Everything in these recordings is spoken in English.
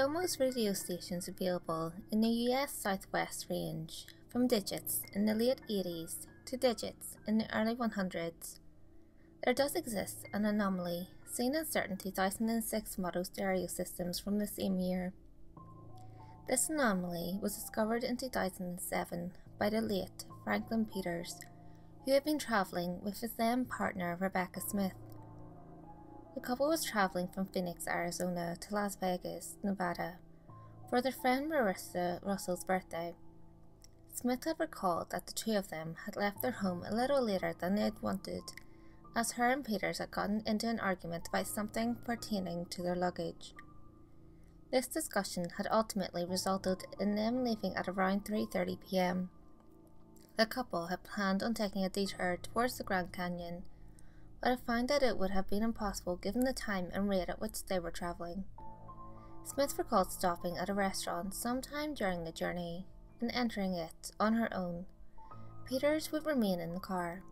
Although most radio stations available in the US Southwest range from digits in the late 80s to digits in the early 100s, there does exist an anomaly seen in certain 2006 model stereo systems from the same year. This anomaly was discovered in 2007 by the late Franklin Peters, who had been travelling with his then partner Rebecca Smith. The couple was travelling from Phoenix, Arizona to Las Vegas, Nevada, for their friend Marissa Russell's birthday. Smith had recalled that the two of them had left their home a little later than they had wanted, as her and Peters had gotten into an argument about something pertaining to their luggage. This discussion had ultimately resulted in them leaving at around 3:30 p.m. The couple had planned on taking a detour towards the Grand Canyon, but had found that it would have been impossible given the time and rate at which they were travelling. Smith recalled stopping at a restaurant sometime during the journey and entering it on her own. Peters would remain in the car.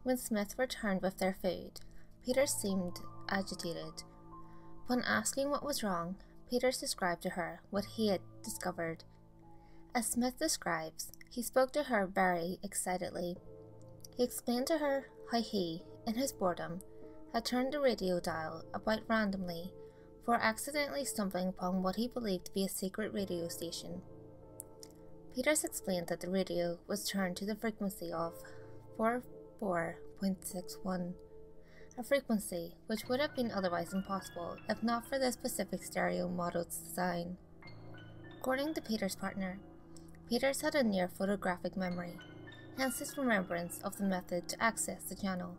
When Smith returned with their food, Peters seemed agitated. Upon asking what was wrong, Peters described to her what he had discovered. As Smith describes, he spoke to her very excitedly. He explained to her how he, in his boredom, had turned the radio dial about randomly before accidentally stumbling upon what he believed to be a secret radio station. Peters explained that the radio was turned to the frequency of 44.61, a frequency which would have been otherwise impossible if not for this specific stereo model's design. According to Peters' partner, Peters had a near photographic memory, hence his remembrance of the method to access the channel.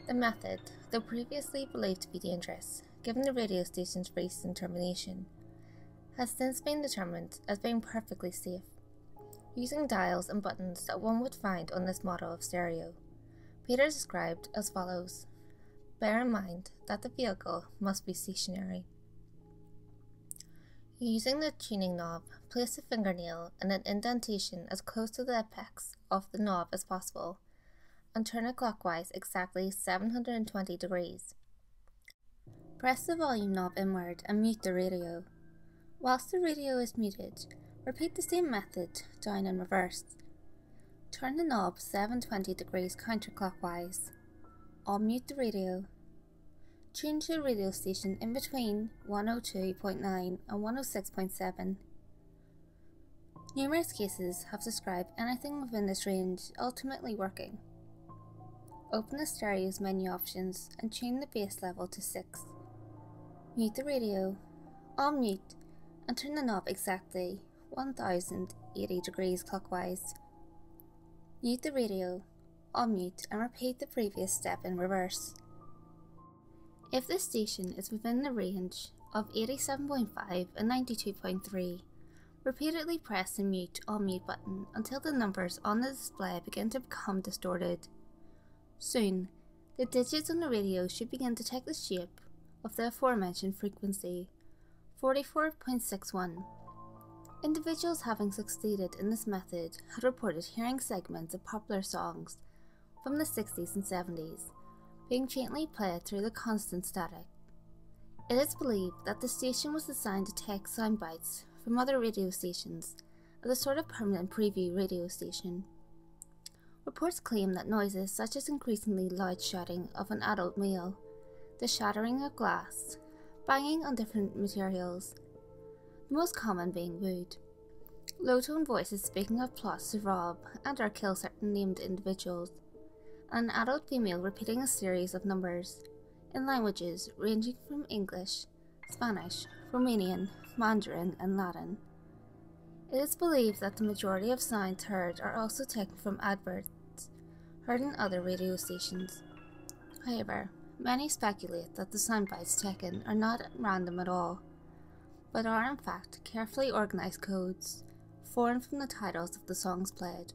The method, though previously believed to be dangerous, given the radio station's recent termination, has since been determined as being perfectly safe, using dials and buttons that one would find on this model of stereo. Peters described as follows: bear in mind that the vehicle must be stationary. Using the tuning knob, place a fingernail in an indentation as close to the apex of the knob as possible, and turn it clockwise exactly 720 degrees. Press the volume knob inward and mute the radio. Whilst the radio is muted, repeat the same method down in reverse. Turn the knob 720 degrees counterclockwise. Unmute the radio. Change the radio station in between 102.9 and 106.7. Numerous cases have described anything within this range ultimately working. Open the stereo's menu options and tune the bass level to 6. Mute the radio, unmute, and turn the knob exactly 1080 degrees clockwise. Mute the radio, unmute, and repeat the previous step in reverse. If the station is within the range of 87.5 and 92.3, repeatedly press the mute or mute button until the numbers on the display begin to become distorted. Soon, the digits on the radio should begin to take the shape of the aforementioned frequency, 44.61. Individuals having succeeded in this method had reported hearing segments of popular songs from the 60s and 70s being faintly played through the constant static. It is believed that the station was designed to take sound bites from other radio stations as a sort of permanent preview radio station. Reports claim that noises such as increasingly loud shouting of an adult male, the shattering of glass, banging on different materials, the most common being wood, low-tone voices speaking of plots to rob and or kill certain named individuals, and an adult female repeating a series of numbers in languages ranging from English, Spanish, Romanian, Mandarin, and Latin. It is believed that the majority of sounds heard are also taken from adverts heard in other radio stations. However, many speculate that the sound bites taken are not random at all, but are in fact carefully organised codes formed from the titles of the songs played.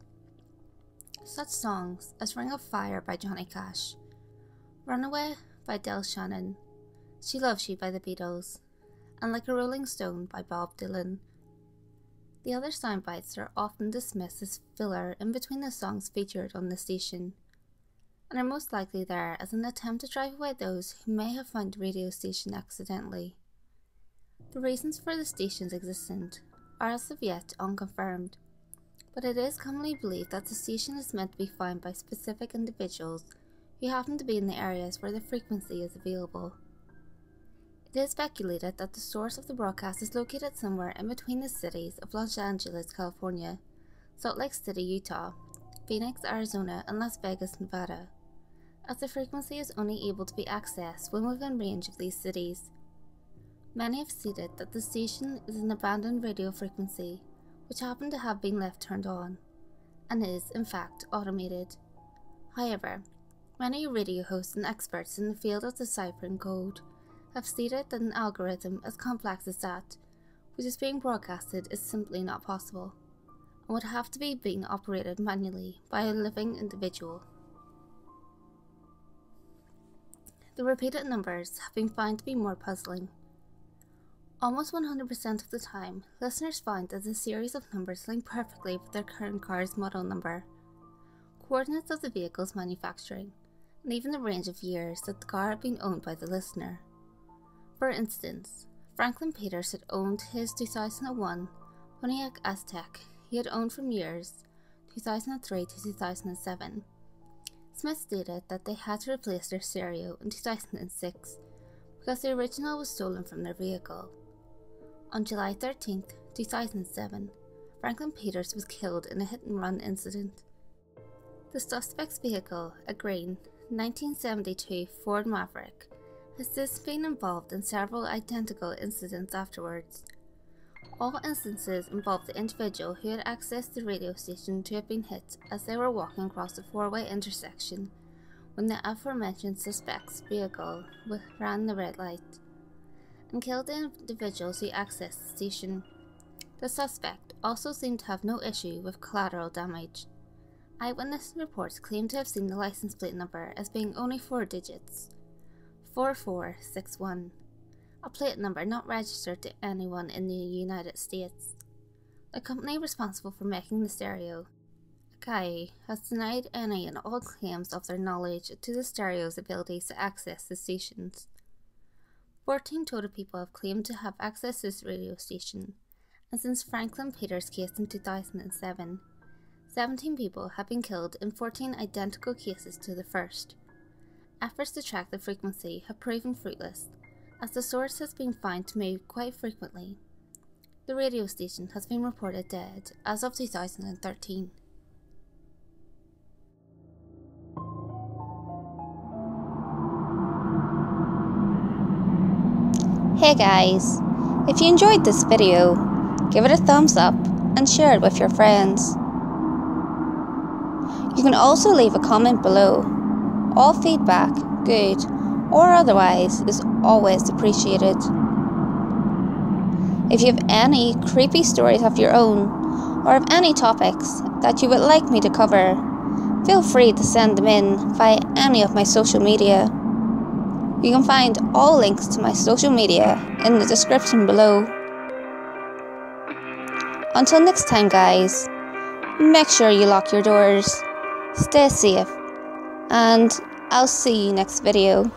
Such songs as Ring of Fire by Johnny Cash, Runaway by Del Shannon, She Loves You by the Beatles, and Like a Rolling Stone by Bob Dylan. The other sound bites are often dismissed as filler in between the songs featured on the station, and are most likely there as an attempt to drive away those who may have found the radio station accidentally. The reasons for the station's existence are as of yet unconfirmed, but it is commonly believed that the station is meant to be found by specific individuals who happen to be in the areas where the frequency is available. It is speculated that the source of the broadcast is located somewhere in between the cities of Los Angeles, California, Salt Lake City, Utah, Phoenix, Arizona, and Las Vegas, Nevada, as the frequency is only able to be accessed when within range of these cities. Many have stated that the station is an abandoned radio frequency which happened to have been left turned on, and is in fact automated. However, many radio hosts and experts in the field of deciphering code have stated that an algorithm as complex as that, which is being broadcasted, is simply not possible, and would have to be being operated manually by a living individual. The repeated numbers have been found to be more puzzling. Almost 100% of the time, listeners find that the series of numbers link perfectly with their current car's model number, coordinates of the vehicle's manufacturing, and even the range of years that the car had been owned by the listener. For instance, Franklin Peters had owned his 2001 Pontiac Aztek he had owned from years 2003 to 2007. Smith stated that they had to replace their stereo in 2006 because the original was stolen from their vehicle. On July 13, 2007, Franklin Peters was killed in a hit-and-run incident. The suspect's vehicle, a green 1972 Ford Maverick, has since been involved in several identical incidents afterwards. All instances involved the individual who had accessed the radio station to have been hit as they were walking across a four-way intersection when the aforementioned suspect's vehicle ran the red light, and killed the individuals who accessed the station. The suspect also seemed to have no issue with collateral damage. Eyewitness reports claim to have seen the license plate number as being only 4 digits, 4461, a plate number not registered to anyone in the United States. The company responsible for making the stereo, Akai, has denied any and all claims of their knowledge to the stereo's abilities to access the stations. 14 total people have claimed to have access to this radio station, and since Franklin Peters' case in 2007, 17 people have been killed in 14 identical cases to the first. Efforts to track the frequency have proven fruitless, as the source has been found to move quite frequently. The radio station has been reported dead as of 2013. Hey guys, if you enjoyed this video, give it a thumbs up and share it with your friends. You can also leave a comment below. All feedback, good or otherwise, is always appreciated. If you have any creepy stories of your own, or of any topics that you would like me to cover, feel free to send them in via any of my social media. You can find all links to my social media in the description below. Until next time guys, make sure you lock your doors, stay safe, and I'll see you next video.